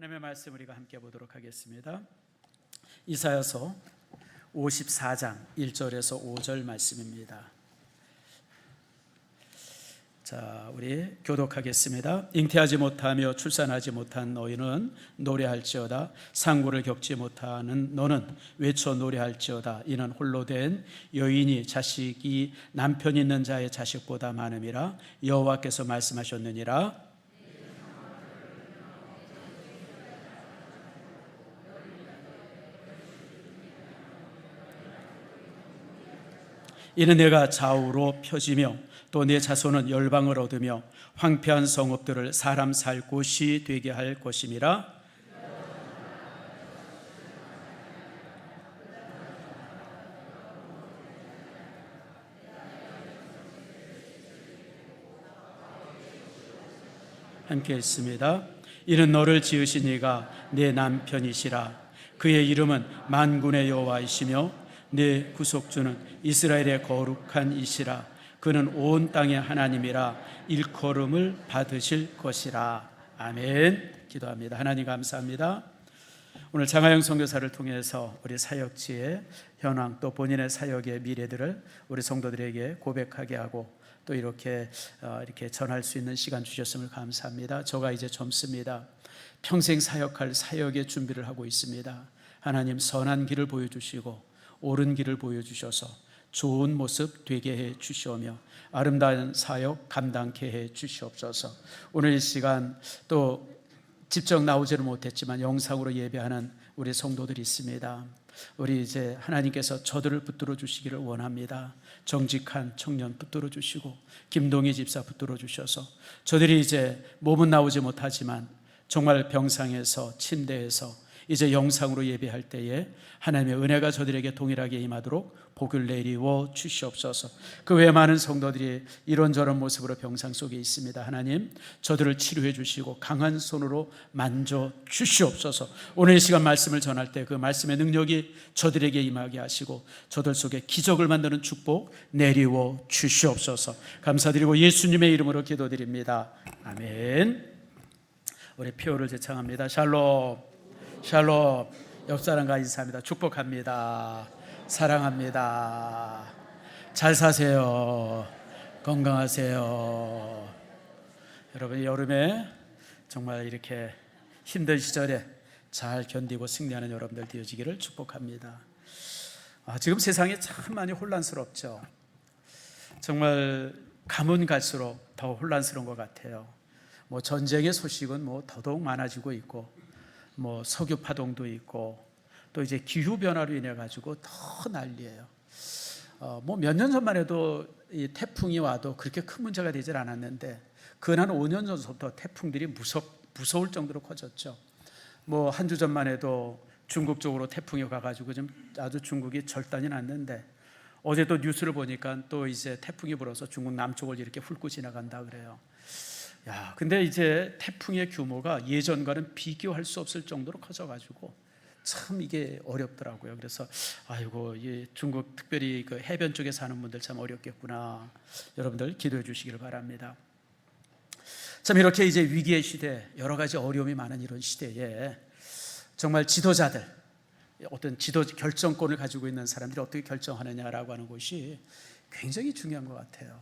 하나님의 말씀 우리가 함께 보도록 하겠습니다. 이사야서 54장 1절에서 5절 말씀입니다. 자, 우리 교독하겠습니다. 잉태하지 못하며 출산하지 못한 너희는 노래할지어다. 상고를 겪지 못하는 너는 외쳐 노래할지어다. 이는 홀로 된 여인이 자식이 남편 있는 자의 자식보다 많음이라 여호와께서 말씀하셨느니라. 이는 내가 좌우로 펴지며 또 내 자손은 열방을 얻으며 황폐한 성읍들을 사람 살 곳이 되게 할 것임이라. 함께 있습니다. 이는 너를 지으신 이가 내 남편이시라. 그의 이름은 만군의 여호와이시며 내 구속주는 이스라엘의 거룩한 이시라. 그는 온 땅의 하나님이라. 일컬음을 받으실 것이라. 아멘. 기도합니다. 하나님 감사합니다. 오늘 장하영 선교사를 통해서 우리 사역지의 현황 또 본인의 사역의 미래들을 우리 성도들에게 고백하게 하고 또 이렇게 전할 수 있는 시간 주셨음을 감사합니다. 저가 이제 젊습니다. 평생 사역할 사역의 준비를 하고 있습니다. 하나님 선한 길을 보여주시고 옳은 길을 보여주셔서 좋은 모습 되게 해 주시오며 아름다운 사역 감당케 해 주시옵소서. 오늘 이 시간 또 직접 나오지는 못했지만 영상으로 예배하는 우리 성도들이 있습니다. 우리 이제 하나님께서 저들을 붙들어 주시기를 원합니다. 정직한 청년 붙들어 주시고 김동희 집사 붙들어 주셔서 저들이 이제 몸은 나오지 못하지만 정말 병상에서 침대에서 이제 영상으로 예배할 때에 하나님의 은혜가 저들에게 동일하게 임하도록 복을 내리워 주시옵소서. 그 외에 많은 성도들이 이런저런 모습으로 병상 속에 있습니다. 하나님 저들을 치료해 주시고 강한 손으로 만져 주시옵소서. 오늘 이 시간 말씀을 전할 때 그 말씀의 능력이 저들에게 임하게 하시고 저들 속에 기적을 만드는 축복 내리워 주시옵소서. 감사드리고 예수님의 이름으로 기도드립니다. 아멘. 우리 표를 제창합니다. 샬롬 샬롬. 옆 사람과 인사합니다. 축복합니다. 사랑합니다. 잘 사세요. 건강하세요. 여러분 여름에 정말 이렇게 힘든 시절에 잘 견디고 승리하는 여러분들 되어지기를 축복합니다. 지금 세상이 참 많이 혼란스럽죠. 정말 가면 갈수록 더 혼란스러운 것 같아요. 전쟁의 소식은 더더욱 많아지고 있고 석유 파동도 있고 또 이제 기후 변화로 인해 가지고 더 난리예요. 몇 년 전만 해도 이 태풍이 와도 그렇게 큰 문제가 되질 않았는데 근 한 5년 전부터 태풍들이 무서울 정도로 커졌죠. 한 주 전만 해도 중국 쪽으로 태풍이 가가지고 좀 아주 중국이 절단이 났는데 어제 또 뉴스를 보니까 또 이제 태풍이 불어서 중국 남쪽을 이렇게 훑고 지나간다 그래요. 근데 이제 태풍의 규모가 예전과는 비교할 수 없을 정도로 커져가지고 참 이게 어렵더라고요. 그래서 이 중국 특별히 그 해변 쪽에 사는 분들 참 어렵겠구나. 여러분들 기도해 주시기를 바랍니다. 참 이렇게 이제 위기의 시대, 여러 가지 어려움이 많은 이런 시대에 정말 지도자들, 어떤 지도 결정권을 가지고 있는 사람들이 어떻게 결정하느냐라고 하는 것이 굉장히 중요한 것 같아요.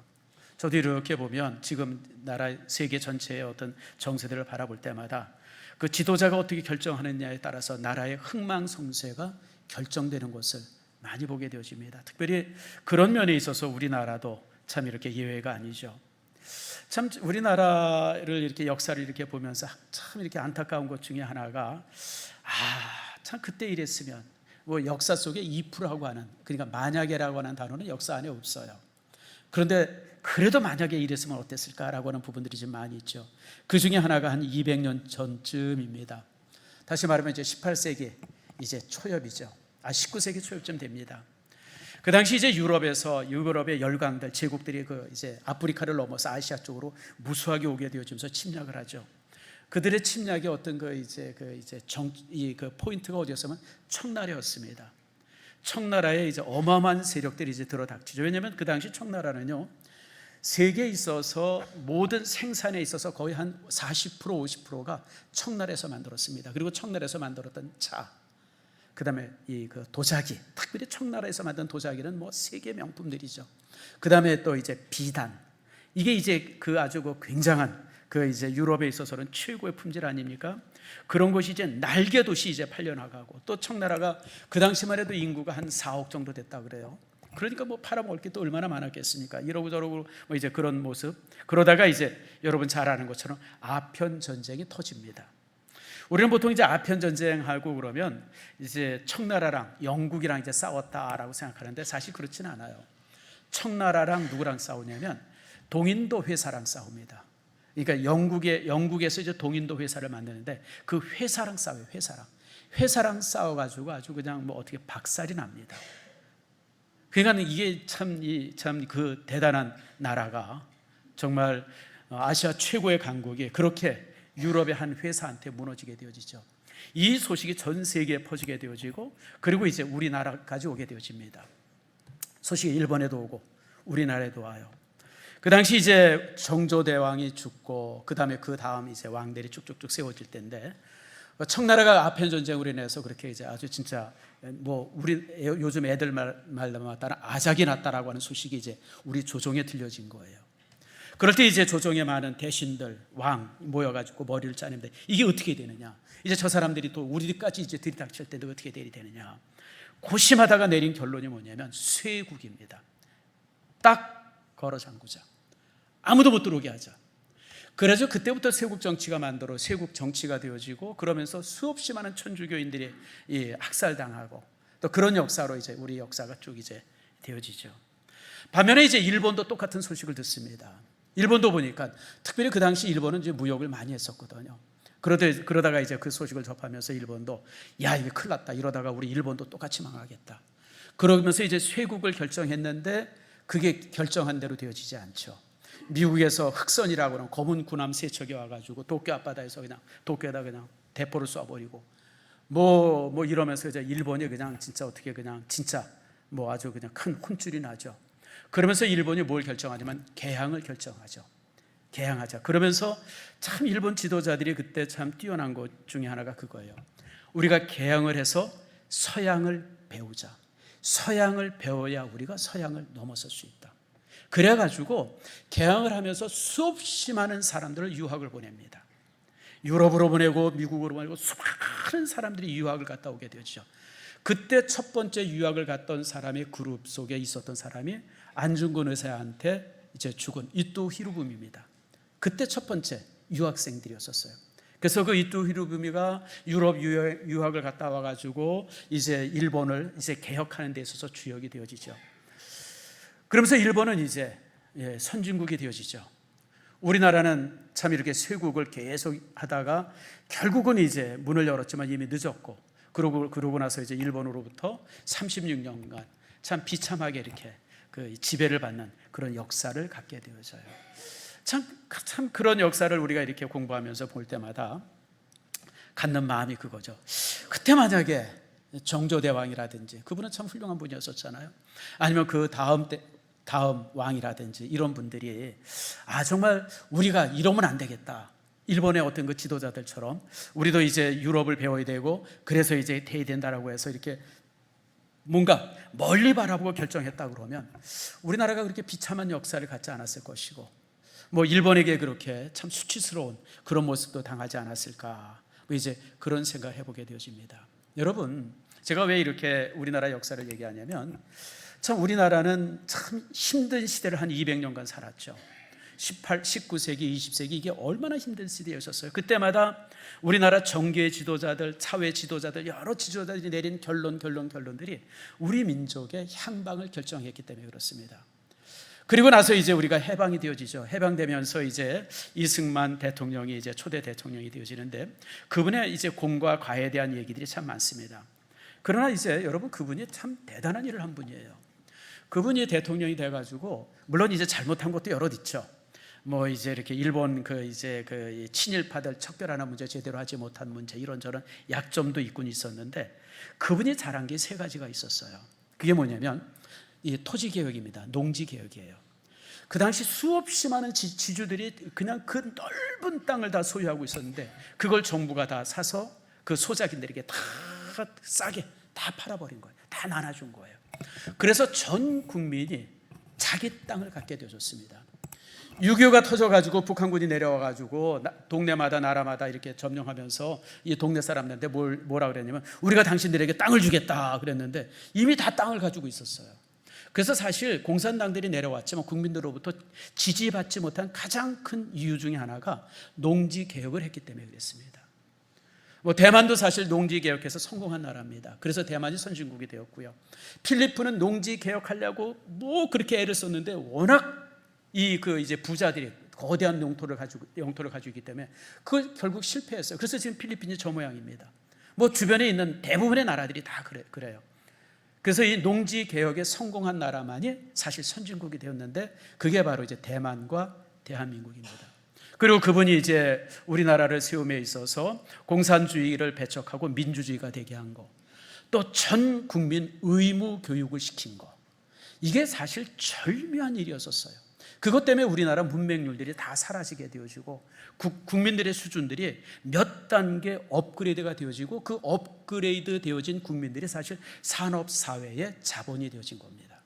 저도 이렇게 보면 지금 나라 세계 전체의 어떤 정세들을 바라볼 때마다 그 지도자가 어떻게 결정하느냐에 따라서 나라의 흥망성쇠가 결정되는 것을 많이 보게 되어집니다. 특별히 그런 면에 있어서 우리나라도 참 이렇게 예외가 아니죠. 참 우리나라를 이렇게 역사를 이렇게 보면서 참 이렇게 안타까운 것 중에 하나가 참 그때 이랬으면 역사 속에 if라고 하는, 그러니까 만약에라고 하는 단어는 역사 안에 없어요. 그런데 그래도 만약에 이랬으면 어땠을까라고 하는 부분들이 좀 많이 있죠. 그 중에 하나가 한 200년 전쯤입니다. 다시 말하면 이제 18세기 이제 초엽이죠. 19세기 초엽쯤 됩니다. 그 당시 이제 유럽의 열강들, 제국들이 이제 아프리카를 넘어서 아시아 쪽으로 무수하게 오게 되어지면서 침략을 하죠. 그들의 침략의 어떤 포인트가 어디였으면 청나라였습니다. 청나라에 이제 어마어마한 세력들이 이제 들어닥치죠. 왜냐하면 그 당시 청나라는요, 세계에 있어서 모든 생산에 있어서 거의 한 40% 50%가 청나라에서 만들었습니다. 그리고 청나라에서 만들었던 차, 그다음에 그 도자기, 특별히 청나라에서 만든 도자기는 뭐 세계 명품들이죠. 그다음에 또 이제 비단, 이게 이제 그 아주 그 굉장한 그 이제 유럽에 있어서는 최고의 품질 아닙니까? 그런 것이 이제 날개도시 이제 팔려나가고, 또 청나라가 그 당시만 해도 인구가 한 4억 정도 됐다 그래요. 그러니까 뭐 팔아먹을 게 또 얼마나 많았겠습니까? 이러고 저러고 뭐 이제 그런 모습. 그러다가 이제 여러분 잘 아는 것처럼 아편 전쟁이 터집니다. 우리는 보통 이제 아편 전쟁하고 그러면 이제 청나라랑 영국이랑 이제 싸웠다라고 생각하는데, 사실 그렇지는 않아요. 청나라랑 누구랑 싸우냐면 동인도 회사랑 싸웁니다. 그러니까 영국에서 이제 동인도 회사를 만드는데 그 회사랑 싸워요. 회사랑 싸워가지고 아주 그냥 뭐 어떻게 박살이 납니다. 그러니까 이게 참 그 대단한 나라가, 정말 아시아 최고의 강국이 그렇게 유럽의 한 회사한테 무너지게 되어지죠. 이 소식이 전 세계에 퍼지게 되어지고, 그리고 이제 우리나라까지 오게 되어집니다. 소식이 일본에도 오고 우리나라에도 와요. 그 당시 이제 정조대왕이 죽고 그 다음 이제 왕들이 쭉쭉쭉 세워질 때인데, 청나라가 아편 전쟁으로 인해서 그렇게 이제 아주 진짜 뭐 우리 요즘 애들 말로 따라 아작이 났다라고 하는 소식이 이제 우리 조정에 들려진 거예요. 그럴 때 이제 조정에 많은 대신들, 왕 모여가지고 머리를 짜는데, 이게 어떻게 되느냐? 이제 저 사람들이 또 우리까지 이제 들이닥칠 때도 어떻게 되느냐? 고심하다가 내린 결론이 뭐냐면 쇄국입니다. 딱 걸어 잠그자. 아무도 못 들어오게 하자. 그래서 그때부터 쇄국 정치가 쇄국 정치가 되어지고, 그러면서 수없이 많은 천주교인들이 학살당하고, 또 그런 역사로 이제 우리 역사가 쭉 이제 되어지죠. 반면에 이제 일본도 똑같은 소식을 듣습니다. 일본도 보니까 특별히 그 당시 일본은 이제 무역을 많이 했었거든요. 그러다가 이제 그 소식을 접하면서 일본도 야, 이게 큰일 났다. 이러다가 우리 일본도 똑같이 망하겠다. 그러면서 이제 쇄국을 결정했는데 그게 결정한 대로 되어지지 않죠. 미국에서 흑선이라고 하는 검은 군함 세척이 와가지고 도쿄 앞바다에서 도쿄에다 그냥 대포를 쏴버리고 뭐 이러면서 이제 일본이 그냥 진짜 어떻게 그냥 진짜 뭐 아주 그냥 큰 혼쭐이 나죠. 그러면서 일본이 뭘 결정하냐면 개항을 결정하죠. 개항하자. 그러면서 참 일본 지도자들이 그때 참 뛰어난 것 중에 하나가 그거예요. 우리가 개항을 해서 서양을 배우자. 서양을 배워야 우리가 서양을 넘어설 수 있다. 그래가지고 개항을 하면서 수없이 많은 사람들을 유학을 보냅니다. 유럽으로 보내고 미국으로 보내고 수많은 사람들이 유학을 갔다 오게 되죠. 그때 첫 번째 유학을 갔던 사람의 그룹 속에 있었던 사람이 안중근 의사한테 이제 죽은 이토 히로부미입니다. 그때 첫 번째 유학생들이었었어요. 그래서 그 이토 히로부미가 유럽 유학을 갔다 와가지고 이제 일본을 이제 개혁하는 데 있어서 주역이 되어지죠. 그러면서 일본은 이제 선진국이 되어지죠. 우리나라는 참 이렇게 쇄국을 계속 하다가 결국은 이제 문을 열었지만 이미 늦었고, 그러고 나서 이제 일본으로부터 36년간 참 비참하게 이렇게 그 지배를 받는 그런 역사를 갖게 되어져요. 참 그런 역사를 우리가 이렇게 공부하면서 볼 때마다 갖는 마음이 그거죠. 그때 만약에 정조대왕이라든지, 그분은 참 훌륭한 분이었었잖아요. 아니면 그 다음 왕이라든지 이런 분들이 정말 우리가 이러면 안 되겠다. 일본의 어떤 그 지도자들처럼 우리도 이제 유럽을 배워야 되고, 그래서 이제 돼야 된다라고 해서 이렇게 뭔가 멀리 바라보고 결정했다 그러면 우리나라가 그렇게 비참한 역사를 갖지 않았을 것이고, 뭐 일본에게 그렇게 참 수치스러운 그런 모습도 당하지 않았을까, 뭐 이제 그런 생각을 해보게 되어집니다. 여러분, 제가 왜 이렇게 우리나라 역사를 얘기하냐면, 참 우리나라는 참 힘든 시대를 한 200년간 살았죠. 19세기, 20세기 이게 얼마나 힘든 시대였었어요. 그때마다 우리나라 정계 지도자들, 사회 지도자들, 여러 지도자들이 내린 결론들이 우리 민족의 향방을 결정했기 때문에 그렇습니다. 그리고 나서 이제 우리가 해방이 되어지죠. 해방되면서 이제 이승만 대통령이 이제 초대 대통령이 되어지는데, 그분의 이제 공과 과에 대한 얘기들이 참 많습니다. 그러나 이제 여러분, 그분이 참 대단한 일을 한 분이에요. 그분이 대통령이 돼가지고, 물론 이제 잘못한 것도 여럿 있죠. 뭐 이제 이렇게 일본 그 친일파들 척결하는 문제, 제대로 하지 못한 문제, 이런저런 약점도 있긴 있었는데, 그분이 잘한 게 세 가지가 있었어요. 그게 뭐냐면 이 토지 개혁입니다. 농지 개혁이에요. 그 당시 수없이 많은 지주들이 그냥 그 넓은 땅을 다 소유하고 있었는데 그걸 정부가 다 사서 그 소작인들에게 다 싸게 다 팔아버린 거예요. 다 나눠준 거예요. 그래서 전 국민이 자기 땅을 갖게 되어졌습니다. 6.25가 터져가지고 북한군이 내려와가지고 동네마다 나라마다 이렇게 점령하면서 이 동네 사람들한테 뭐라 그랬냐면 우리가 당신들에게 땅을 주겠다 그랬는데 이미 다 땅을 가지고 있었어요. 그래서 사실 공산당들이 내려왔지만 국민들로부터 지지받지 못한 가장 큰 이유 중에 하나가 농지개혁을 했기 때문에 그랬습니다. 대만도 사실 농지개혁해서 성공한 나라입니다. 그래서 대만이 선진국이 되었고요. 필리핀은 농지개혁하려고 그렇게 애를 썼는데 워낙 이제 부자들이 거대한 영토를 가지고 있기 때문에 그 결국 실패했어요. 그래서 지금 필리핀이 저 모양입니다. 주변에 있는 대부분의 나라들이 다 그래요. 그래서 이 농지 개혁에 성공한 나라만이 사실 선진국이 되었는데 그게 바로 이제 대만과 대한민국입니다. 그리고 그분이 이제 우리나라를 세움에 있어서 공산주의를 배척하고 민주주의가 되게 한 거, 또 전 국민 의무 교육을 시킨 거, 이게 사실 절묘한 일이었었어요. 그것 때문에 우리나라 문맹률들이 다 사라지게 되어지고 국민들의 수준들이 몇 단계 업그레이드가 되어지고 그 업그레이드 되어진 국민들이 사실 산업사회의 자본이 되어진 겁니다.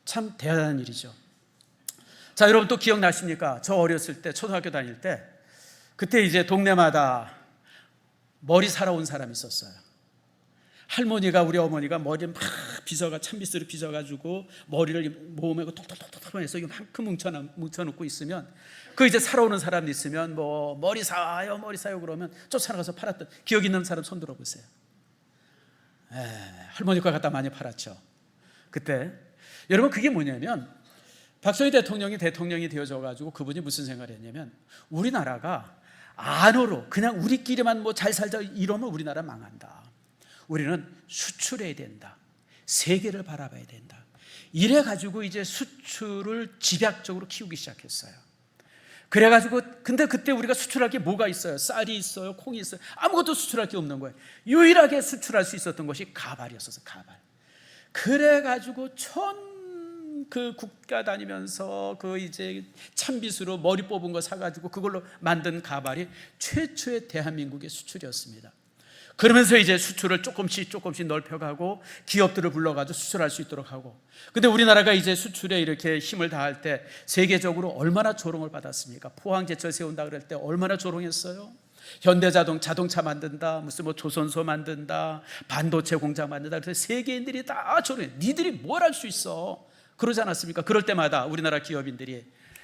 참 대단한 일이죠. 자, 여러분 또 기억나십니까? 저 어렸을 때 초등학교 다닐 때 그때 이제 동네마다 머리 사러 온 사람이 있었어요. 할머니가, 우리 어머니가 머리를 막 찬빗으로 빗어가지고 머리를 몸에 톡톡톡톡 해서 이만큼 뭉쳐놓고 있으면 그 이제 사러 오는 사람이 있으면 머리 사요 그러면 쫓아나가서 팔았던 기억 있는 사람 손 들어보세요. 할머니과 갖다 많이 팔았죠. 그때 여러분 그게 뭐냐면 박정희 대통령이 되어져가지고 그분이 무슨 생각을 했냐면 우리나라가 안으로 그냥 우리끼리만 잘 살자 이러면 우리나라 망한다. 우리는 수출해야 된다. 세계를 바라봐야 된다. 이래가지고 이제 수출을 집약적으로 키우기 시작했어요. 그래가지고 근데 그때 우리가 수출할 게 뭐가 있어요? 쌀이 있어요, 콩이 있어요. 아무것도 수출할 게 없는 거예요. 유일하게 수출할 수 있었던 것이 가발이었어요. 가발. 그래가지고 그 국가 다니면서 그 이제 찬빗으로 머리 뽑은 거 사가지고 그걸로 만든 가발이 최초의 대한민국의 수출이었습니다. 그러면서 이제 수출을 조금씩 넓혀가고 기업들을 불러가지고 수출할 수 있도록 하고. 근데 우리나라가 이제 수출에 이렇게 힘을 다할 때 세계적으로 얼마나 조롱을 받았습니까? 포항제철 세운다 그럴 때 얼마나 조롱했어요? 현대자동차 만든다, 무슨 조선소 만든다, 반도체 공장 만든다. 그래서 세계인들이 다 조롱해. 니들이 뭘 할 수 있어? 그러지 않았습니까? 그럴 때마다 우리나라 기업인들이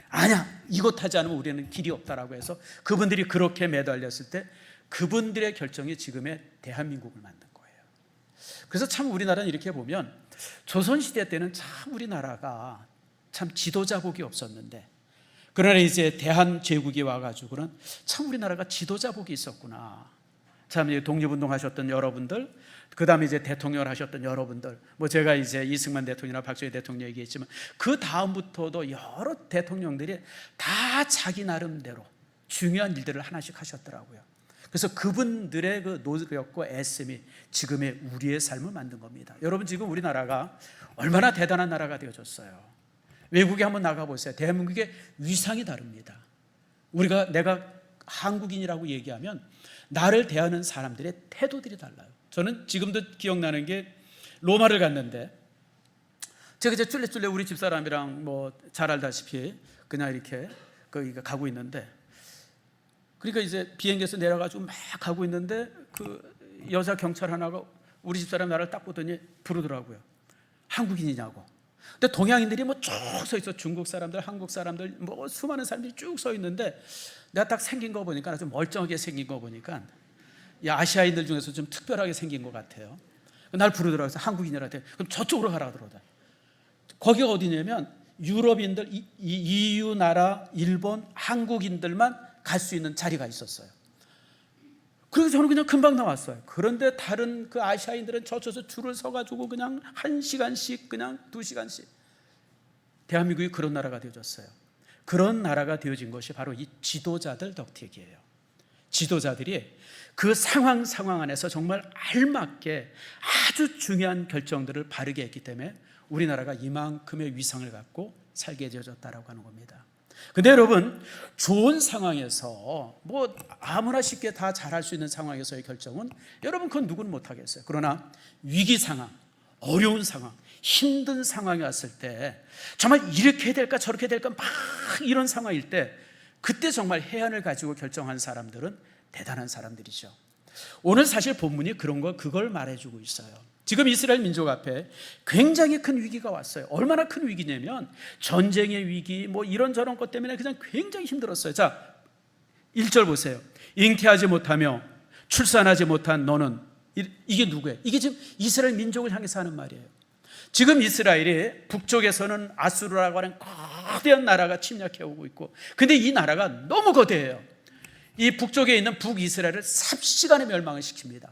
아니야, 이것 하지 않으면 우리는 길이 없다라고 해서 그분들이 그렇게 매달렸을 때 그분들의 결정이 지금의 대한민국을 만든 거예요. 그래서 참 우리나라는 이렇게 보면 조선시대 때는 참 우리나라가 참 지도자복이 없었는데 그러나 이제 대한제국이 와가지고는 참 우리나라가 지도자복이 있었구나. 참 독립운동 하셨던 여러분들, 그 다음에 이제 대통령을 하셨던 여러분들, 제가 이제 이승만 대통령이나 박정희 대통령 얘기했지만 그 다음부터도 여러 대통령들이 다 자기 나름대로 중요한 일들을 하나씩 하셨더라고요. 그래서 그분들의 그 노력과 애씀이 지금의 우리의 삶을 만든 겁니다. 여러분 지금 우리나라가 얼마나 대단한 나라가 되어졌어요. 외국에 한번 나가보세요. 대한민국의 위상이 다릅니다. 내가 한국인이라고 얘기하면 나를 대하는 사람들의 태도들이 달라요. 저는 지금도 기억나는 게 로마를 갔는데 제가 이제 쫄래쫄래 우리 집사람이랑 잘 알다시피 그냥 이렇게 가고 있는데 그러니까 이제 비행기에서 내려가지고 막 가고 있는데 그 여자 경찰 하나가 우리 집사람 나를 딱 보더니 부르더라고요. 한국인이냐고. 근데 동양인들이 쭉 서 있어. 중국 사람들, 한국 사람들, 수많은 사람들이 쭉 서 있는데 내가 딱 생긴 거 보니까 아주 멀쩡하게 생긴 거 보니까 이 아시아인들 중에서 좀 특별하게 생긴 것 같아요. 날 부르더라고요. 그래서 한국인이라고 해. 그럼 저쪽으로 가라 그러더라. 거기가 어디냐면 유럽인들, EU 나라, 일본, 한국인들만 갈 수 있는 자리가 있었어요. 그래서 저는 그냥 금방 나왔어요. 그런데 다른 그 아시아인들은 저쪽에서 줄을 서가지고 그냥 1시간씩 그냥 2시간씩. 대한민국이 그런 나라가 되어졌어요. 그런 나라가 되어진 것이 바로 이 지도자들 덕택이에요. 지도자들이 그 상황 안에서 정말 알맞게 아주 중요한 결정들을 바르게 했기 때문에 우리나라가 이만큼의 위상을 갖고 살게 되어졌다라고 하는 겁니다. 근데 여러분, 좋은 상황에서 뭐 아무나 쉽게 다 잘할 수 있는 상황에서의 결정은 여러분 그건 누구는 못하겠어요. 그러나 위기 상황, 어려운 상황, 힘든 상황이 왔을 때 정말 이렇게 될까 저렇게 될까 막 이런 상황일 때 그때 정말 해안을 가지고 결정한 사람들은 대단한 사람들이죠. 오늘 사실 본문이 그걸 말해주고 있어요. 지금 이스라엘 민족 앞에 굉장히 큰 위기가 왔어요. 얼마나 큰 위기냐면 전쟁의 위기, 뭐 이런저런 것 때문에 그냥 굉장히 힘들었어요. 자, 1절 보세요. 잉태하지 못하며 출산하지 못한 너는, 이게 누구예요? 이게 지금 이스라엘 민족을 향해서 하는 말이에요. 지금 이스라엘이 북쪽에서는 아수르라고 하는 거대한 나라가 침략해오고 있고, 근데 이 나라가 너무 거대해요. 이 북쪽에 있는 북이스라엘을 삽시간에 멸망을 시킵니다.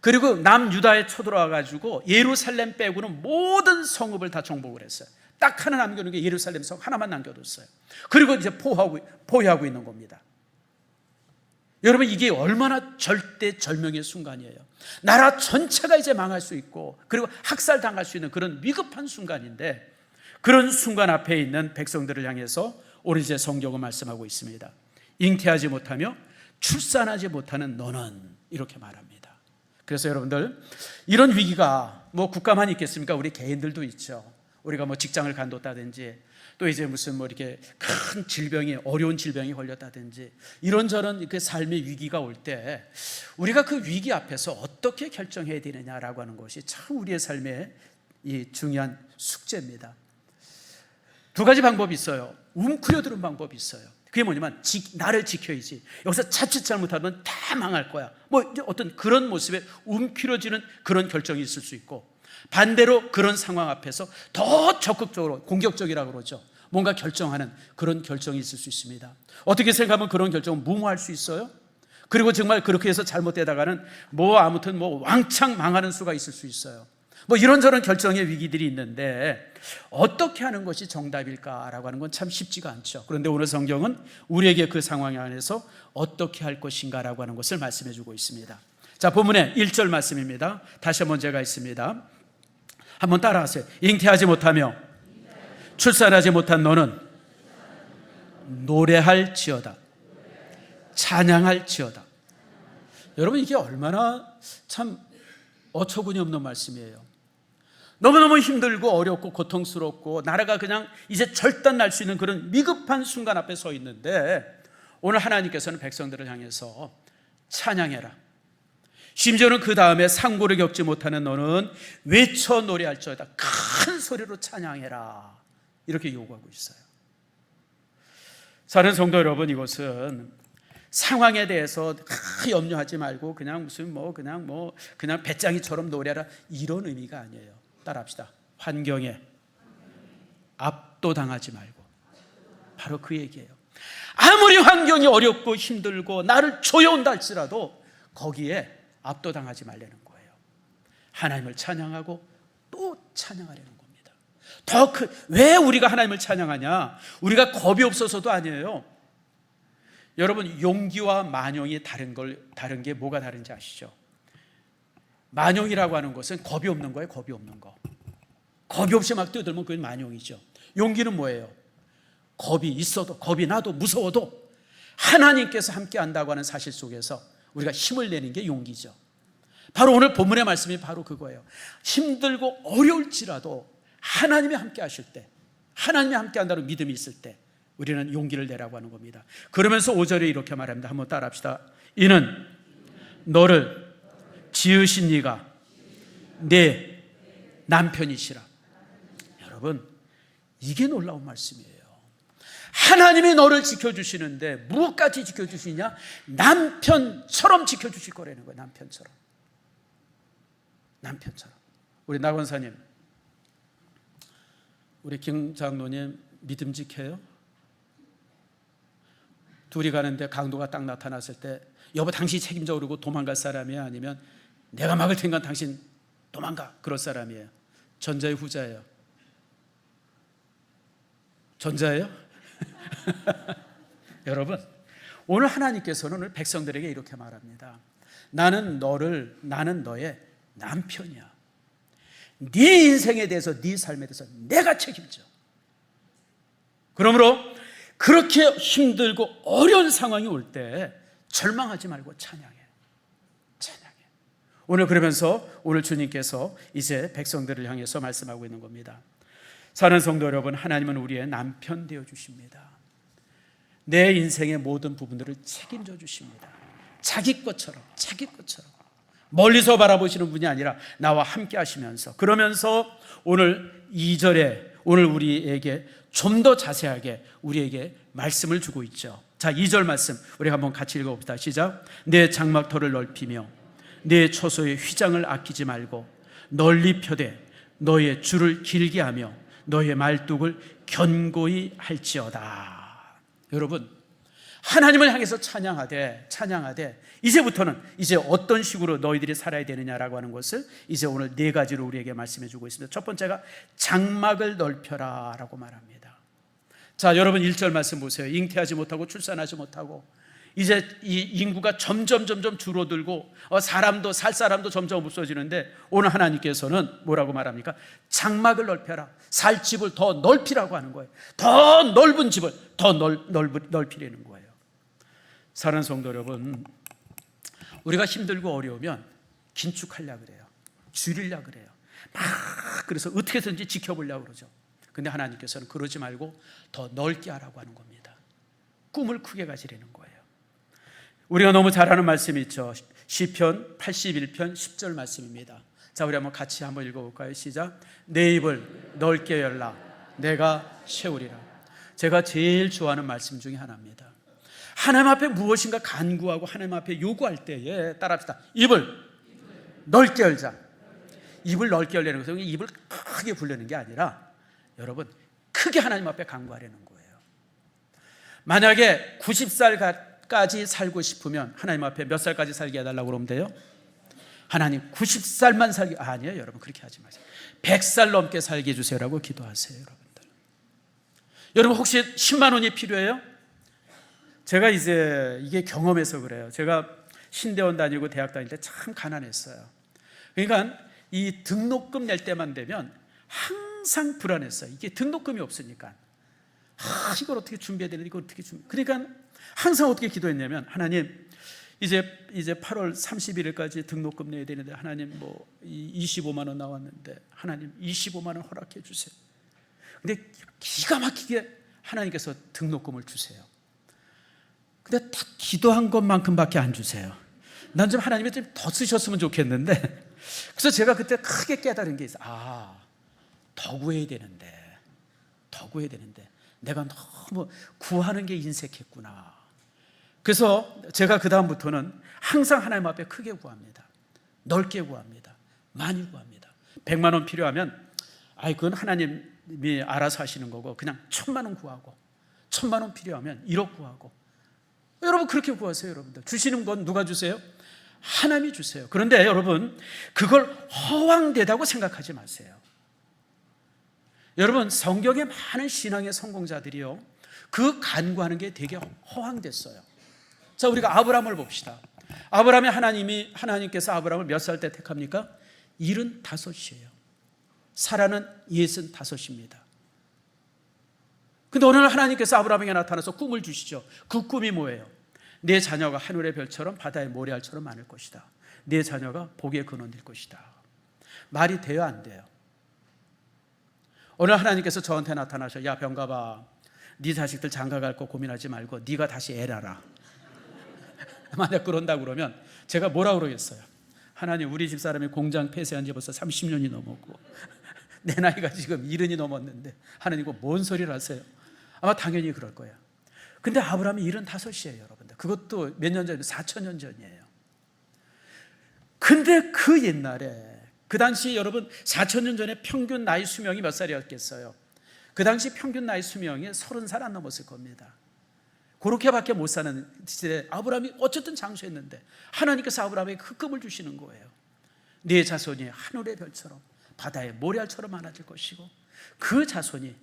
그리고 남유다에 쳐들어와가지고 예루살렘 빼고는 모든 성읍을 다 정복을 했어요. 딱 하나 남겨놓은 게 예루살렘 성 하나만 남겨뒀어요. 그리고 이제 포위하고 있는 겁니다. 여러분, 이게 얼마나 절대절명의 순간이에요. 나라 전체가 이제 망할 수 있고, 그리고 학살당할 수 있는 그런 위급한 순간인데, 그런 순간 앞에 있는 백성들을 향해서 오늘 이제 성경은 말씀하고 있습니다. 잉태하지 못하며 출산하지 못하는 너는, 이렇게 말합니다. 그래서 여러분들, 이런 위기가 뭐 국가만 있겠습니까? 우리 개인들도 있죠. 우리가 뭐 직장을 간뒀다든지, 또 이제 무슨 뭐 이렇게 큰 질병이, 어려운 질병이 걸렸다든지, 이런저런 그 삶의 위기가 올 때 우리가 그 위기 앞에서 어떻게 결정해야 되느냐라고 하는 것이 참 우리의 삶의 이 중요한 숙제입니다. 두 가지 방법이 있어요. 움크려드는 방법이 있어요. 그게 뭐냐면 나를 지켜야지, 여기서 자칫 잘못하면 다 망할 거야, 뭐 어떤 그런 모습에 움츠러지는 그런 결정이 있을 수 있고, 반대로 그런 상황 앞에서 더 적극적으로, 공격적이라고 그러죠, 뭔가 결정하는 그런 결정이 있을 수 있습니다. 어떻게 생각하면 그런 결정은 무모할 수 있어요. 그리고 정말 그렇게 해서 잘못되다가는 아무튼 왕창 망하는 수가 있을 수 있어요. 이런저런 결정의 위기들이 있는데 어떻게 하는 것이 정답일까라고 하는 건 참 쉽지가 않죠. 그런데 오늘 성경은 우리에게 그 상황 안에서 어떻게 할 것인가라고 하는 것을 말씀해 주고 있습니다. 자, 본문의 1절 말씀입니다. 다시 한번 제가 있습니다. 한번 따라하세요. 잉태하지 못하며 출산하지 못한 너는 노래할지어다, 찬양할지어다. 여러분, 이게 얼마나 참 어처구니 없는 말씀이에요. 너무너무 힘들고 어렵고 고통스럽고 나라가 그냥 이제 절단 날 수 있는 그런 위급한 순간 앞에 서 있는데, 오늘 하나님께서는 백성들을 향해서 찬양해라, 심지어는 그 다음에 상고를 겪지 못하는 너는 외쳐 노래할지어다, 큰 소리로 찬양해라, 이렇게 요구하고 있어요. 사는 성도 여러분, 이것은 상황에 대해서 염려하지 말고 그냥 그냥 배짱이처럼 노래하라, 이런 의미가 아니에요. 따라합시다. 환경에 압도당하지 말고, 바로 그 얘기예요. 아무리 환경이 어렵고 힘들고 나를 조여온다 할지라도 거기에 압도당하지 말라는 거예요. 하나님을 찬양하고 또 찬양하려는 겁니다. 왜 우리가 하나님을 찬양하냐? 우리가 겁이 없어서도 아니에요. 여러분, 용기와 만용이 다른 게 뭐가 다른지 아시죠? 만용이라고 하는 것은 겁이 없는 거예요. 겁이 없는 거. 겁이 없이 막 뛰어들면 그건 만용이죠. 용기는 뭐예요? 겁이 있어도, 겁이 나도, 무서워도 하나님께서 함께 한다고 하는 사실 속에서 우리가 힘을 내는 게 용기죠. 바로 오늘 본문의 말씀이 바로 그거예요. 힘들고 어려울지라도 하나님이 함께 하실 때, 하나님이 함께 한다는 믿음이 있을 때 우리는 용기를 내라고 하는 겁니다. 그러면서 5절에 이렇게 말합니다. 한번 따라합시다. 이는 너를 지으신 이가 내 남편이시라. 여러분, 이게 놀라운 말씀이에요. 하나님이 너를 지켜주시는데 무엇까지 지켜주시냐? 남편처럼 지켜주실 거라는 거예요. 남편처럼. 우리 나 권사님, 우리 김 장로님 믿음직해요? 둘이 가는데 강도가 딱 나타났을 때, 여보 당신이 책임져 그러고 도망갈 사람이야? 아니면 내가 막을 테니까 당신 도망가, 그럴 사람이에요? 전자예요, 후자예요? 전자예요? 여러분, 오늘 하나님께서는 오늘 백성들에게 이렇게 말합니다. 나는 너의 남편이야. 네 인생에 대해서, 네 삶에 대해서 내가 책임져. 그러므로 그렇게 힘들고 어려운 상황이 올 때 절망하지 말고 찬양해. 찬양해. 오늘 그러면서 오늘 주님께서 이제 백성들을 향해서 말씀하고 있는 겁니다. 사는 성도 여러분, 하나님은 우리의 남편 되어 주십니다. 내 인생의 모든 부분들을 책임져 주십니다. 자기 것처럼 멀리서 바라보시는 분이 아니라 나와 함께 하시면서, 그러면서 오늘 2절에 오늘 우리에게 좀 더 자세하게 우리에게 말씀을 주고 있죠. 자, 2절 말씀 우리 한번 같이 읽어봅시다. 시작. 내 장막터를 넓히며 내 처소의 휘장을 아끼지 말고 널리 펴되 너의 줄을 길게 하며 너의 말뚝을 견고히 할지어다. 여러분, 하나님을 향해서 찬양하되 이제부터는 이제 어떤 식으로 너희들이 살아야 되느냐라고 하는 것을 이제 오늘 4가지로 우리에게 말씀해 주고 있습니다. 첫 번째가 장막을 넓혀라 라고 말합니다. 자, 여러분 1절 말씀 보세요. 잉태하지 못하고 출산하지 못하고 이제 이 인구가 점점 줄어들고 살 사람도 점점 없어지는데 오늘 하나님께서는 뭐라고 말합니까? 장막을 넓혀라. 살 집을 더 넓히라고 하는 거예요. 더 넓은 집을 더 넓히려는 거예요. 사랑하는 성도 여러분, 우리가 힘들고 어려우면 긴축하려고 그래요. 줄이려고 그래요. 그래서 어떻게 해서든지 지켜보려고 그러죠. 근데 하나님께서는 그러지 말고 더 넓게 하라고 하는 겁니다. 꿈을 크게 가지려는 거예요. 우리가 너무 잘 아는 말씀이 있죠. 시편 81편 10절 말씀입니다. 자, 우리 한번 같이 한번 읽어볼까요? 시작. 내 입을 넓게 열라 내가 채우리라. 제가 제일 좋아하는 말씀 중에 하나입니다. 하나님 앞에 무엇인가 간구하고 하나님 앞에 요구할 때에 따라합시다. 입을 넓게 열자. 입을 넓게 열려는 것은 입을 크게 불려는 게 아니라 여러분 크게 하나님 앞에 간구하려는 거예요. 만약에 90살까지 살고 싶으면 하나님 앞에 몇 살까지 살게 해달라고 그러면 돼요? 하나님 90살만 살게, 아니에요 여러분, 그렇게 하지 마세요. 100살 넘게 살게 해주세요라고 기도하세요. 여러분 혹시 10만 원이 필요해요? 제가 이제 이게 경험해서 그래요. 제가 신대원 다니고 대학 다닐 때 참 가난했어요. 그러니까 이 등록금 낼 때만 되면 항상 불안했어요. 이게 등록금이 없으니까 이걸 어떻게 준비해야 되는지, 이걸 어떻게 그러니까 항상 어떻게 기도했냐면, 하나님 이제 8월 31일까지 등록금 내야 되는데 하나님 25만 원 나왔는데 하나님 25만 원 허락해 주세요. 근데 기가 막히게 하나님께서 등록금을 주세요. 근데 딱 기도한 것만큼밖에 안 주세요. 난 좀 하나님이 좀 더 쓰셨으면 좋겠는데, 그래서 제가 그때 크게 깨달은 게 있어요. 더 구해야 되는데 내가 너무 구하는 게 인색했구나. 그래서 제가 그 다음부터는 항상 하나님 앞에 크게 구합니다. 넓게 구합니다. 많이 구합니다. 100만 원 필요하면 그건 하나님이 알아서 하시는 거고 그냥 1000만 원 구하고, 1000만 원 필요하면 1억 구하고. 여러분 그렇게 구하세요. 여러분들 주시는 건 누가 주세요? 하나님이 주세요. 그런데 여러분 그걸 허황되다고 생각하지 마세요. 여러분 성경에 많은 신앙의 성공자들이요, 그 간구하는 게 되게 허황됐어요. 자, 우리가 아브라함을 봅시다. 아브라함이 하나님께서 아브라함을 몇 살 때 택합니까? 75이에요. 사라는 65입니다. 근데 오늘 하나님께서 아브라함에게 나타나서 꿈을 주시죠. 그 꿈이 뭐예요? 내 자녀가 하늘의 별처럼 바다의 모래알처럼 많을 것이다. 내 자녀가 복의 근원 될 것이다. 말이 돼요, 안 돼요? 오늘 하나님께서 저한테 나타나셔. 야 병가봐, 네 자식들 장가갈 거 고민하지 말고 네가 다시 애 낳아라. 만약 그런다고 그러면 제가 뭐라 그러겠어요? 하나님, 우리 집사람이 공장 폐쇄한 지 벌써 30년이 넘었고 내 나이가 지금 70이 넘었는데 하나님 이거 뭔 소리를 하세요? 아마 당연히 그럴 거예요. 근데 아브라함이 75이에요 여러분들. 그것도 몇 년 전이에요? 4,000년 전이에요. 근데 그 옛날에, 그 당시 여러분 4,000년 전에 평균 나이 수명이 몇 살이었겠어요? 그 당시 평균 나이 수명이 30살 안 넘었을 겁니다. 그렇게밖에 못 사는 시대에 아브라함이 어쨌든 장수했는데 하나님께서 아브라함에게 흑금을 주시는 거예요. 네 자손이 하늘의 별처럼 바다의 모래알처럼 많아질 것이고 그 자손이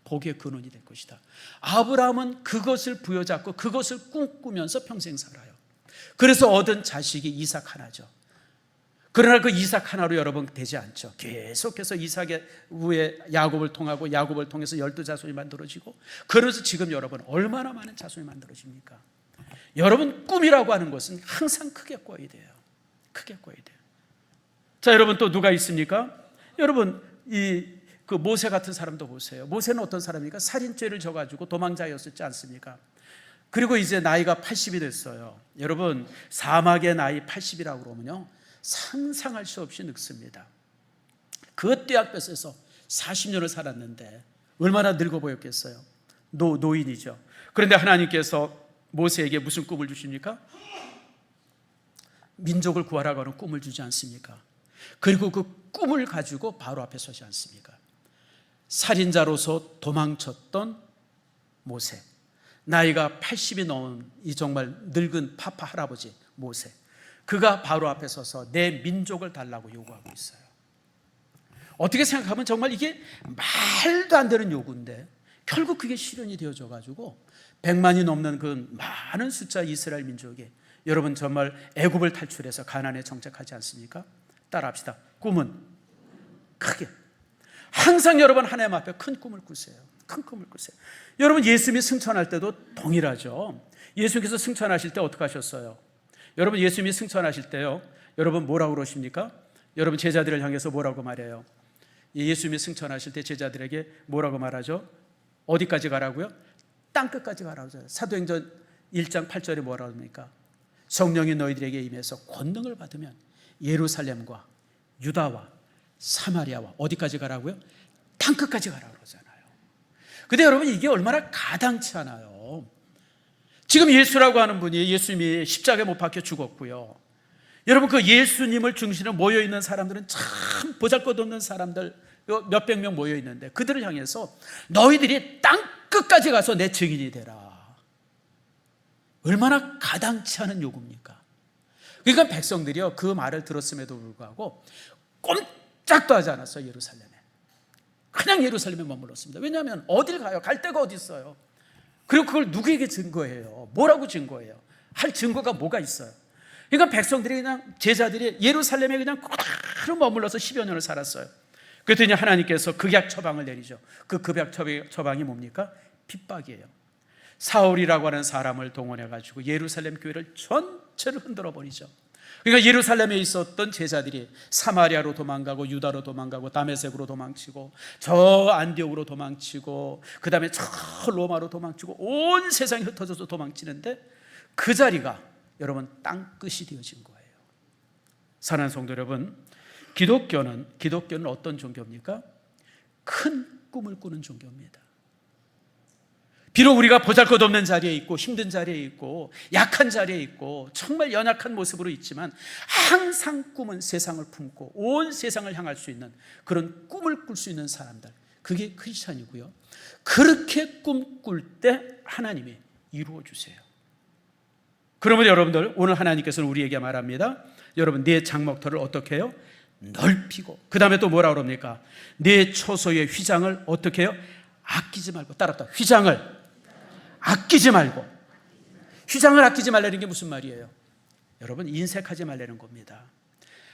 복의 근원이 될 것이다. 아브라함은 그것을 부여잡고 그것을 꿈꾸면서 평생 살아요. 그래서 얻은 자식이 이삭 하나죠. 그러나 그 이삭 하나로 여러분 되지 않죠. 계속해서 이삭의 후에 야곱을 통하고 야곱을 통해서 12자손이 만들어지고, 그래서 지금 여러분 얼마나 많은 자손이 만들어집니까? 여러분 꿈이라고 하는 것은 항상 크게 꿔야 돼요. 크게 꿔야 돼요. 자, 여러분 또 누가 있습니까? 여러분 그 모세 같은 사람도 보세요. 모세는 어떤 사람입니까? 살인죄를 져가지고 도망자였었지 않습니까? 그리고 이제 나이가 80이 됐어요. 여러분 사막의 나이 80이라고 그러면요, 상상할 수 없이 늙습니다. 그 떼약볕에서 40년을 살았는데 얼마나 늙어 보였겠어요. 노인이죠. 그런데 하나님께서 모세에게 무슨 꿈을 주십니까? 민족을 구하라고 하는 꿈을 주지 않습니까? 그리고 그 꿈을 가지고 바로 앞에 서지 않습니까? 살인자로서 도망쳤던 모세, 나이가 80이 넘은 이 정말 늙은 파파 할아버지 모세, 그가 바로 앞에 서서 내 민족을 달라고 요구하고 있어요. 어떻게 생각하면 정말 이게 말도 안 되는 요구인데 결국 그게 실현이 되어져 가지고 100만이 넘는 그 많은 숫자 이스라엘 민족이 여러분 정말 애굽을 탈출해서 가나안에 정착하지 않습니까? 따라합시다. 꿈은 크게, 항상 여러분 하나님 앞에 큰 꿈을 꾸세요. 큰 꿈을 꾸세요. 여러분 예수님이 승천할 때도 동일하죠. 예수님께서 승천하실 때 어떻게 하셨어요? 여러분 예수님이 승천하실 때요, 여러분 뭐라고 그러십니까? 여러분 제자들을 향해서 뭐라고 말해요? 예수님이 승천하실 때 제자들에게 뭐라고 말하죠? 어디까지 가라고요? 땅끝까지 가라고 하죠. 사도행전 1장 8절에 뭐라고 합니까? 성령이 너희들에게 임해서 권능을 받으면 예루살렘과 유다와 사마리아와 어디까지 가라고요? 땅끝까지 가라고 그러잖아요. 근데 여러분 이게 얼마나 가당치 않아요. 지금 예수라고 하는 분이, 예수님이 십자가에 못 박혀 죽었고요, 여러분 그 예수님을 중심으로 모여있는 사람들은 참 보잘것없는 사람들 몇백 명 모여있는데 그들을 향해서 너희들이 땅끝까지 가서 내 증인이 되라. 얼마나 가당치 않은 요구입니까? 그러니까 백성들이요 그 말을 들었음에도 불구하고 꼼짝도 하지 않았어요. 예루살렘에 그냥 예루살렘에 머물렀습니다. 왜냐하면 어딜 가요? 갈 데가 어디 있어요? 그리고 그걸 누구에게 증거해요? 뭐라고 증거해요? 할 증거가 뭐가 있어요? 그러니까 백성들이 그냥, 제자들이 예루살렘에 그냥 그대로 머물러서 10여 년을 살았어요. 그랬더니 하나님께서 극약 처방을 내리죠. 그 극약 처방이 뭡니까? 핍박이에요. 사울이라고 하는 사람을 동원해 가지고 예루살렘 교회를 전체를 흔들어 버리죠. 그러니까 예루살렘에 있었던 제자들이 사마리아로 도망가고 유다로 도망가고 다메섹으로 도망치고 저 안디옥으로 도망치고 그 다음에 저 로마로 도망치고 온 세상이 흩어져서 도망치는데 그 자리가 여러분 땅끝이 되어진 거예요. 사랑하는 성도 여러분, 기독교는 어떤 종교입니까? 큰 꿈을 꾸는 종교입니다. 비록 우리가 보잘것없는 자리에 있고 힘든 자리에 있고 약한 자리에 있고 정말 연약한 모습으로 있지만 항상 꿈은 세상을 품고 온 세상을 향할 수 있는 그런 꿈을 꿀 수 있는 사람들, 그게 크리스찬이고요. 그렇게 꿈꿀 때 하나님이 이루어 주세요. 그러면 여러분들 오늘 하나님께서는 우리에게 말합니다. 여러분 내 장막터를 어떻게 해요? 넓히고, 그 다음에 또 뭐라고 그럽니까? 내 처소의 휘장을 어떻게 해요? 아끼지 말고. 따라합시다. 휘장을 아끼지 말고. 휘장을 아끼지 말라는 게 무슨 말이에요? 여러분 인색하지 말라는 겁니다.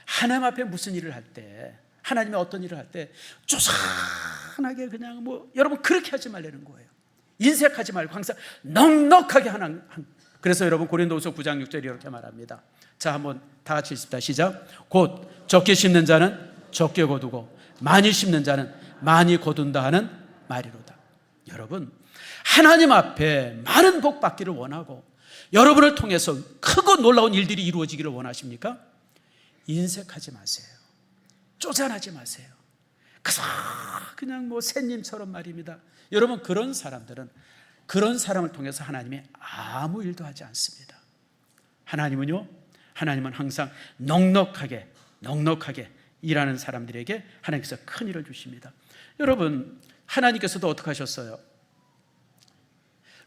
하나님 앞에 무슨 일을 할 때, 하나님의 어떤 일을 할 때 쪼잔하게 그냥 여러분 그렇게 하지 말라는 거예요. 인색하지 말고 항상 넉넉하게 하는. 그래서 여러분 고린도후서 9장 6절이 이렇게 말합니다. 자, 한번 다 같이 읽습니다. 시작. 곧 적게 심는 자는 적게 거두고 많이 심는 자는 많이 거둔다 하는 말이로다. 여러분 하나님 앞에 많은 복 받기를 원하고 여러분을 통해서 크고 놀라운 일들이 이루어지기를 원하십니까? 인색하지 마세요. 쪼잔하지 마세요. 그냥 새님처럼 말입니다. 여러분 그런 사람들은, 그런 사람을 통해서 하나님이 아무 일도 하지 않습니다. 하나님은 항상 넉넉하게 일하는 사람들에게 하나님께서 큰 일을 주십니다. 여러분 하나님께서도 어떻게 하셨어요?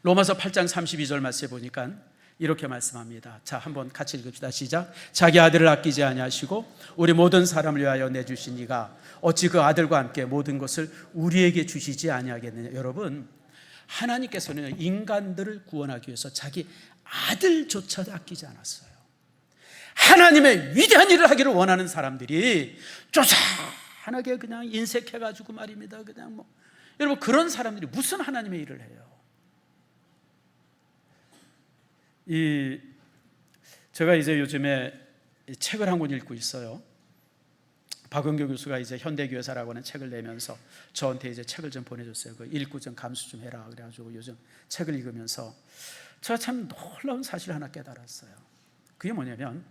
로마서 8장 32절 말씀에 보니까 이렇게 말씀합니다. 자, 한번 같이 읽읍시다. 시작. 자기 아들을 아끼지 아니하시고 우리 모든 사람을 위하여 내주신 이가 어찌 그 아들과 함께 모든 것을 우리에게 주시지 아니하겠느냐. 여러분 하나님께서는 인간들을 구원하기 위해서 자기 아들조차도 아끼지 않았어요. 하나님의 위대한 일을 하기를 원하는 사람들이 쪼잔하게 그냥 인색해가지고 말입니다. 그냥 뭐 여러분, 그런 사람들이 무슨 하나님의 일을 해요? 제가 이제 요즘에 책을 한 권 읽고 있어요. 박은교 교수가 이제 현대교회사라고 하는 책을 내면서 저한테 이제 책을 좀 보내줬어요. 그 읽고 좀 감수 좀 해라. 그래가지고 요즘 책을 읽으면서 제가 참 놀라운 사실 하나 깨달았어요. 그게 뭐냐면,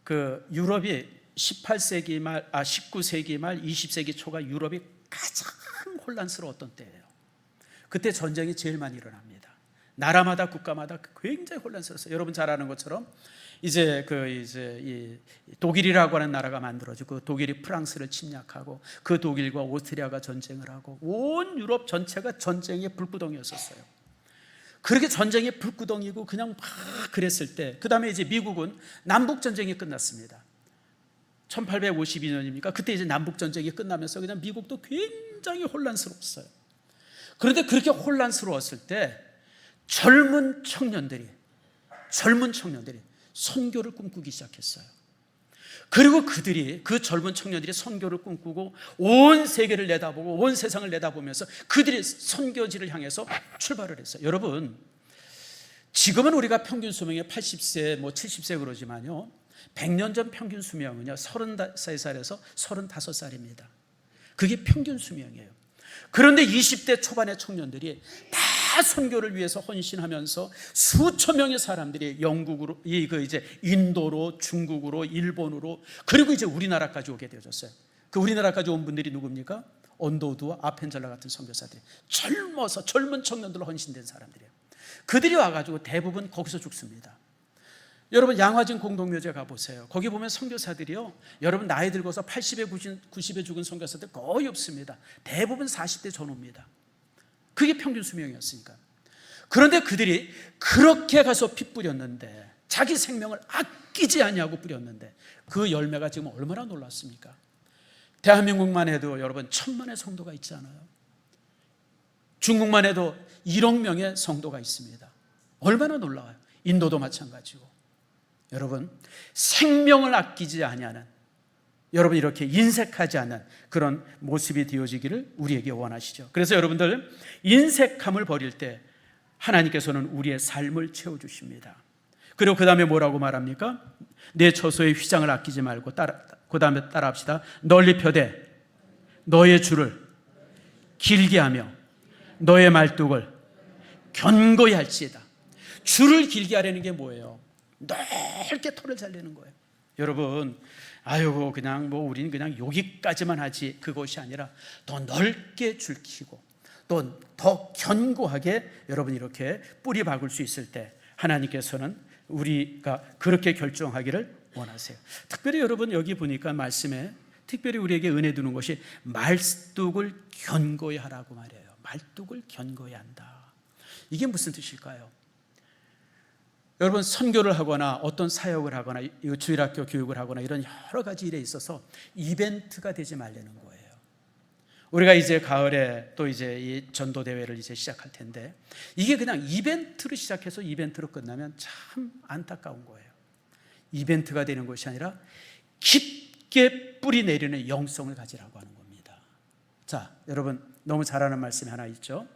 그 유럽이 18세기 말, 19세기 말 20세기 초가 유럽이 가장 혼란스러웠던 때예요. 그때 전쟁이 제일 많이 일어납니다. 나라마다 국가마다 굉장히 혼란스러웠어요. 여러분 잘 아는 것처럼 이제 이 독일이라고 하는 나라가 만들어지고, 독일이 프랑스를 침략하고, 그 독일과 오스트리아가 전쟁을 하고, 온 유럽 전체가 전쟁의 불구덩이였었어요. 그렇게 전쟁의 불구덩이고 그냥 막 그랬을 때, 그 다음에 이제 미국은 남북 전쟁이 끝났습니다. 1852년입니까? 그때 이제 남북 전쟁이 끝나면서 그냥 미국도 굉장히 혼란스러웠어요. 그런데 그렇게 혼란스러웠을 때 젊은 청년들이 선교를 꿈꾸기 시작했어요. 그리고 그 젊은 청년들이 선교를 꿈꾸고 온 세계를 내다보고 온 세상을 내다보면서 그들이 선교지를 향해서 출발을 했어요. 여러분, 지금은 우리가 평균 수명이 80세, 70세 그러지만요, 100년 전 평균 수명은요 33살에서 35살입니다. 그게 평균 수명이에요. 그런데 20대 초반의 청년들이 다 선교를 위해서 헌신하면서 수천 명의 사람들이 영국으로, 이제 인도로, 중국으로, 일본으로, 그리고 이제 우리나라까지 오게 되어졌어요. 그 우리나라까지 온 분들이 누굽니까? 언더우드와 아펜젤라 같은 선교사들이 젊은 청년들로 헌신된 사람들이에요. 그들이 와가지고 대부분 거기서 죽습니다. 여러분, 양화진 공동묘지에 가보세요. 거기 보면 선교사들이요, 여러분 나이 들고서 80에 90에 죽은 선교사들 거의 없습니다. 대부분 40대 전후입니다. 그게 평균 수명이었으니까. 그런데 그들이 그렇게 가서 피 뿌렸는데, 자기 생명을 아끼지 아니하고 뿌렸는데, 그 열매가 지금 얼마나 놀랐습니까? 대한민국만 해도 여러분 1000만의 성도가 있지 않아요? 중국만 해도 1억 명의 성도가 있습니다. 얼마나 놀라워요. 인도도 마찬가지고. 여러분, 생명을 아끼지 아니하는, 여러분 이렇게 인색하지 않는 그런 모습이 되어지기를 우리에게 원하시죠. 그래서 여러분들, 인색함을 버릴 때 하나님께서는 우리의 삶을 채워주십니다. 그리고 그 다음에 뭐라고 말합니까? 내 처소의 휘장을 아끼지 말고, 그 다음에 따라합시다. 널리 펴되 너의 줄을 길게 하며 너의 말뚝을 견고히 할지어다. 줄을 길게 하려는 게 뭐예요? 넓게 터를 잘 내는 거예요. 여러분, 아이고 그냥 우리는 그냥 여기까지만 하지, 그것이 아니라 더 넓게 줄 키고 또 더 견고하게 여러분 이렇게 뿌리 박을 수 있을 때 하나님께서는 우리가 그렇게 결정하기를 원하세요. 특별히 여러분 여기 보니까 말씀에 특별히 우리에게 은혜 두는 것이 말뚝을 견고히 하라고 말해요. 말뚝을 견고히 한다. 이게 무슨 뜻일까요? 여러분, 선교를 하거나 어떤 사역을 하거나 주일학교 교육을 하거나 이런 여러 가지 일에 있어서 이벤트가 되지 말라는 거예요. 우리가 이제 가을에 또 이제 이 전도 대회를 이제 시작할 텐데, 이게 그냥 이벤트로 시작해서 이벤트로 끝나면 참 안타까운 거예요. 이벤트가 되는 것이 아니라 깊게 뿌리 내리는 영성을 가지라고 하는 겁니다. 자, 여러분 너무 잘 아는 말씀이 하나 있죠.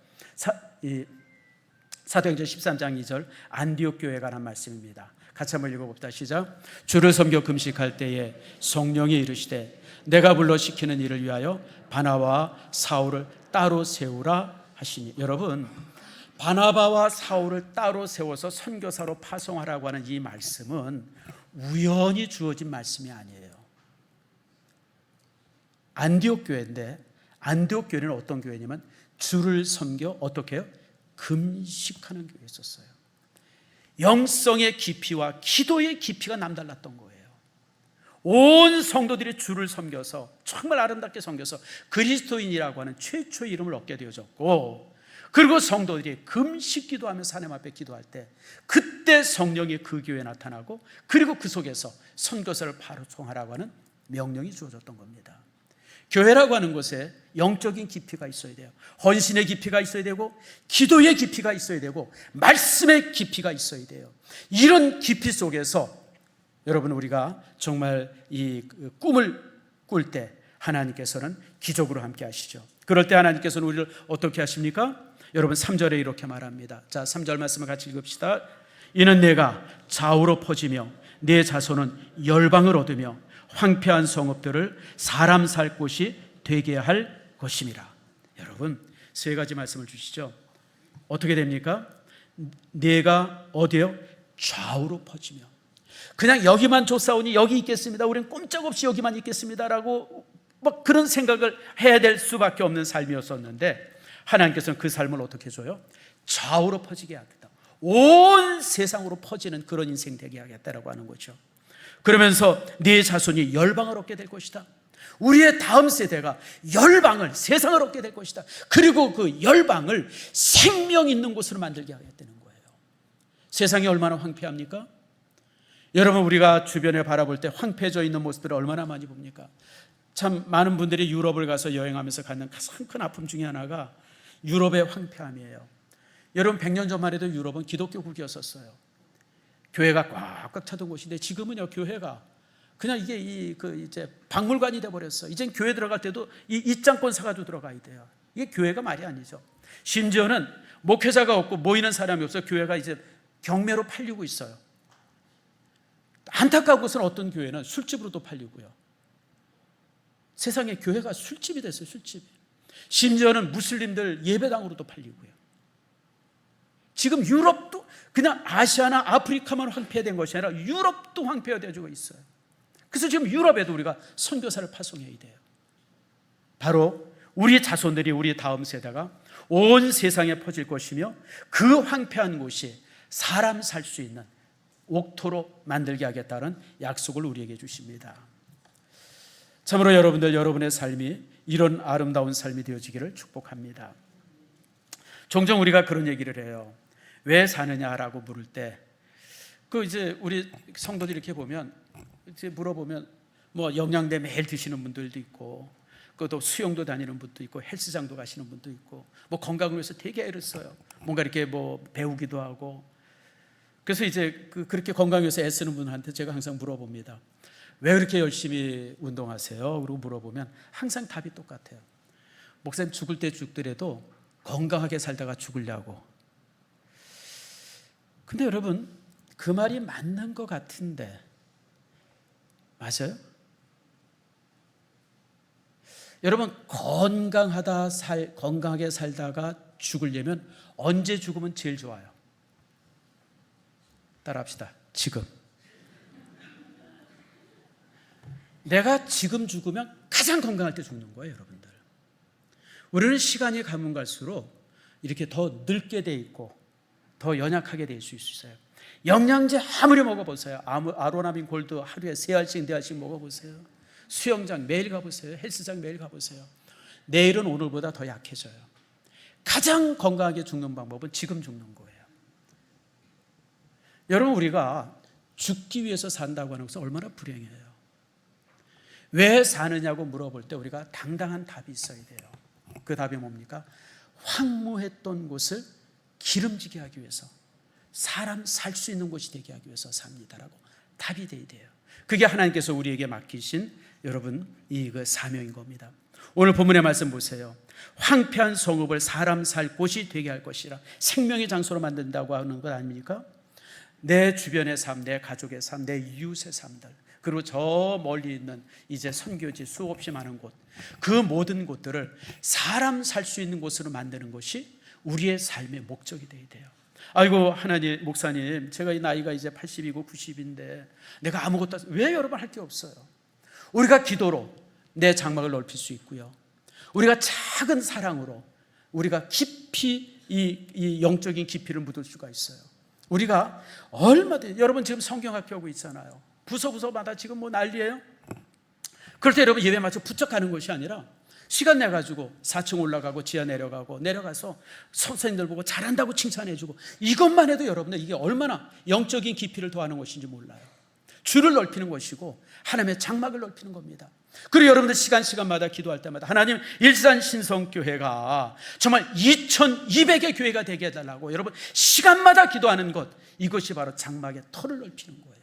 사도행전 13장 2절 안디옥 교회에 관한 말씀입니다. 같이 한번 읽어봅시다. 시작. 주를 섬겨 금식할 때에 성령이 이르시되 내가 불러 시키는 일을 위하여 바나바와 사울을 따로 세우라 하시니. 여러분, 바나바와 사울을 따로 세워서 선교사로 파송하라고 하는 이 말씀은 우연히 주어진 말씀이 아니에요. 안디옥 교회인데, 안디옥 교회는 어떤 교회냐면 주를 섬겨 어떻게 해요? 금식하는 교회였었어요. 영성의 깊이와 기도의 깊이가 남달랐던 거예요. 온 성도들이 주를 섬겨서 정말 아름답게 섬겨서 그리스도인이라고 하는 최초의 이름을 얻게 되어졌고, 그리고 성도들이 금식 기도하면서 하나님 앞에 기도할 때 그때 성령이 그 교회에 나타나고, 그리고 그 속에서 선교사를 파송하라고 하는 명령이 주어졌던 겁니다. 교회라고 하는 곳에 영적인 깊이가 있어야 돼요. 헌신의 깊이가 있어야 되고, 기도의 깊이가 있어야 되고, 말씀의 깊이가 있어야 돼요. 이런 깊이 속에서 여러분, 우리가 정말 이 꿈을 꿀 때 하나님께서는 기적으로 함께 하시죠. 그럴 때 하나님께서는 우리를 어떻게 하십니까? 여러분, 3절에 이렇게 말합니다. 자, 3절 말씀을 같이 읽읍시다. 이는 내가 좌우로 퍼지며 내 자손은 열방을 얻으며 황폐한 성읍들을 사람 살 곳이 되게 할 것임이라. 여러분, 세 가지 말씀을 주시죠. 어떻게 됩니까? 내가 어디요? 좌우로 퍼지며. 그냥 여기만 쫓아오니 여기 있겠습니다, 우리는 꼼짝없이 여기만 있겠습니다라고 뭐 그런 생각을 해야 될 수밖에 없는 삶이었었는데, 하나님께서는 그 삶을 어떻게 해줘요? 좌우로 퍼지게 하겠다. 온 세상으로 퍼지는 그런 인생 되게 하겠다라고 하는 거죠. 그러면서 네 자손이 열방을 얻게 될 것이다. 우리의 다음 세대가 열방을, 세상을 얻게 될 것이다. 그리고 그 열방을 생명 있는 곳으로 만들게 하겠다는 거예요. 세상이 얼마나 황폐합니까? 여러분, 우리가 주변에 바라볼 때 황폐해져 있는 모습들을 얼마나 많이 봅니까? 참 많은 분들이 유럽을 가서 여행하면서 갖는 가장 큰 아픔 중에 하나가 유럽의 황폐함이에요. 여러분, 100년 전만 해도 유럽은 기독교국이었었어요. 교회가 꽉꽉 차던 곳인데 지금은요, 교회가 그냥 이게 이제 박물관이 돼버렸어. 이젠 교회 들어갈 때도 이 입장권 사가지고 들어가야 돼요. 이게 교회가 말이 아니죠. 심지어는 목회자가 없고 모이는 사람이 없어 교회가 이제 경매로 팔리고 있어요. 안타까운 것은 어떤 교회는 술집으로도 팔리고요. 세상에 교회가 술집이 됐어요. 술집이. 심지어는 무슬림들 예배당으로도 팔리고요. 지금 유럽도 그냥 아시아나 아프리카만 황폐된 것이 아니라 유럽도 황폐화되어지고 있어요. 그래서 지금 유럽에도 우리가 선교사를 파송해야 돼요. 바로 우리 자손들이, 우리 다음 세대가 온 세상에 퍼질 것이며 그 황폐한 곳이 사람 살 수 있는 옥토로 만들게 하겠다는 약속을 우리에게 주십니다. 참으로 여러분들, 여러분의 삶이 이런 아름다운 삶이 되어지기를 축복합니다. 종종 우리가 그런 얘기를 해요. 왜 사느냐라고 물을 때, 이제 우리 성도들 이렇게 보면, 이제 물어보면, 뭐 영양제 매일 드시는 분들도 있고, 또 수영도 다니는 분도 있고, 헬스장도 가시는 분도 있고, 뭐 건강을 위해서 되게 애를 써요. 뭔가 이렇게 뭐 배우기도 하고. 그래서 이제 그렇게 건강을 위해서 애쓰는 분한테 제가 항상 물어봅니다. 왜 그렇게 열심히 운동하세요? 그리고 물어보면 항상 답이 똑같아요. 목사님, 죽을 때 죽더라도 건강하게 살다가 죽으려고. 근데 여러분, 그 말이 맞는 것 같은데 맞아요? 여러분, 건강하게 살다가 죽으려면 언제 죽으면 제일 좋아요? 따라합시다. 지금. 내가 지금 죽으면 가장 건강할 때 죽는 거예요, 여러분들. 우리는 시간이 가면 갈수록 이렇게 더 늙게 돼 있고 더 연약하게 될 수 있어요. 영양제 아무리 먹어보세요. 아로나민 골드 하루에 3알씩 4알씩 먹어보세요. 수영장 매일 가보세요. 헬스장 매일 가보세요. 내일은 오늘보다 더 약해져요. 가장 건강하게 죽는 방법은 지금 죽는 거예요. 여러분, 우리가 죽기 위해서 산다고 하는 것은 얼마나 불행해요. 왜 사느냐고 물어볼 때 우리가 당당한 답이 있어야 돼요. 그 답이 뭡니까? 황무했던 곳을 기름지게 하기 위해서, 사람 살 수 있는 곳이 되게 하기 위해서 삽니다라고 답이 돼야 돼요. 그게 하나님께서 우리에게 맡기신 여러분 그 사명인 겁니다. 오늘 본문의 말씀 보세요. 황폐한 성읍을 사람 살 곳이 되게 할 것이라. 생명의 장소로 만든다고 하는 것 아닙니까? 내 주변의 삶, 내 가족의 삶, 내 이웃의 삶들, 그리고 저 멀리 있는 이제 선교지 수없이 많은 곳, 그 모든 곳들을 사람 살 수 있는 곳으로 만드는 것이 우리의 삶의 목적이 되어야 돼요. 아이고, 하나님, 목사님, 제가 이 나이가 이제 80이고 90인데 내가 아무것도, 왜 여러분 할 게 없어요? 우리가 기도로 내 장막을 넓힐 수 있고요, 우리가 작은 사랑으로 우리가 깊이 이 영적인 깊이를 묻을 수가 있어요. 우리가 얼마든지, 여러분 지금 성경학교 하고 있잖아요. 부서마다 지금 뭐 난리예요. 그럴 때 여러분 예배 맞춰 부쩍 가는 것이 아니라 시간 내가지고 4층 올라가고 지하 내려가서 선생님들 보고 잘한다고 칭찬해주고, 이것만 해도 여러분들 이게 얼마나 영적인 깊이를 더하는 것인지 몰라요. 줄을 넓히는 것이고 하나님의 장막을 넓히는 겁니다. 그리고 여러분들 시간마다 기도할 때마다 하나님, 일산신성교회가 정말 2200의 교회가 되게 해달라고 여러분 시간마다 기도하는 것, 이것이 바로 장막의 터를 넓히는 거예요.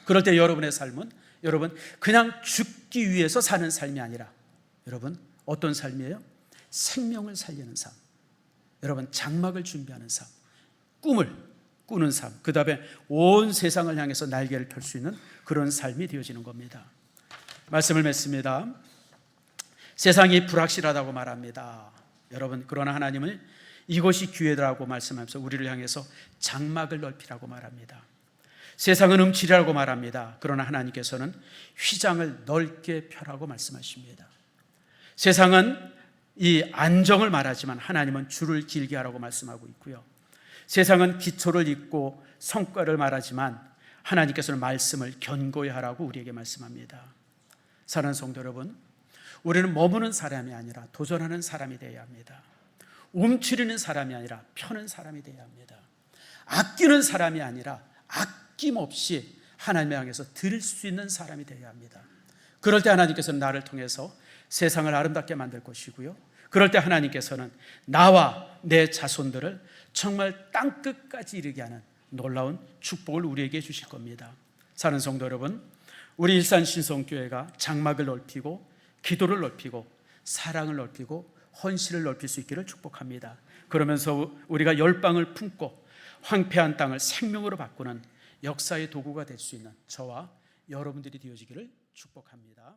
그럴 때 여러분의 삶은 여러분 그냥 죽기 위해서 사는 삶이 아니라 여러분 어떤 삶이에요? 생명을 살리는 삶, 여러분 장막을 준비하는 삶, 꿈을 꾸는 삶, 그 다음에 온 세상을 향해서 날개를 펼 수 있는 그런 삶이 되어지는 겁니다. 말씀을 맺습니다. 세상이 불확실하다고 말합니다. 여러분, 그러나 하나님은 이것이 기회라고 말씀하면서 우리를 향해서 장막을 넓히라고 말합니다. 세상은 음침이라고 말합니다. 그러나 하나님께서는 휘장을 넓게 펴라고 말씀하십니다. 세상은 이 안정을 말하지만 하나님은 줄을 길게 하라고 말씀하고 있고요. 세상은 기초를 잇고 성과를 말하지만 하나님께서는 말씀을 견고히 하라고 우리에게 말씀합니다. 사랑하는 성도 여러분, 우리는 머무는 사람이 아니라 도전하는 사람이 되어야 합니다. 움츠리는 사람이 아니라 펴는 사람이 되어야 합니다. 아끼는 사람이 아니라 아낌없이 하나님을 향해서 드릴 수 있는 사람이 되어야 합니다. 그럴 때 하나님께서는 나를 통해서 세상을 아름답게 만들 것이고요, 그럴 때 하나님께서는 나와 내 자손들을 정말 땅끝까지 이르게 하는 놀라운 축복을 우리에게 주실 겁니다. 사랑하는 성도 여러분, 우리 일산신성교회가 장막을 넓히고 기도를 넓히고 사랑을 넓히고 헌신을 넓힐 수 있기를 축복합니다. 그러면서 우리가 열방을 품고 황폐한 땅을 생명으로 바꾸는 역사의 도구가 될 수 있는 저와 여러분들이 되어지기를 축복합니다.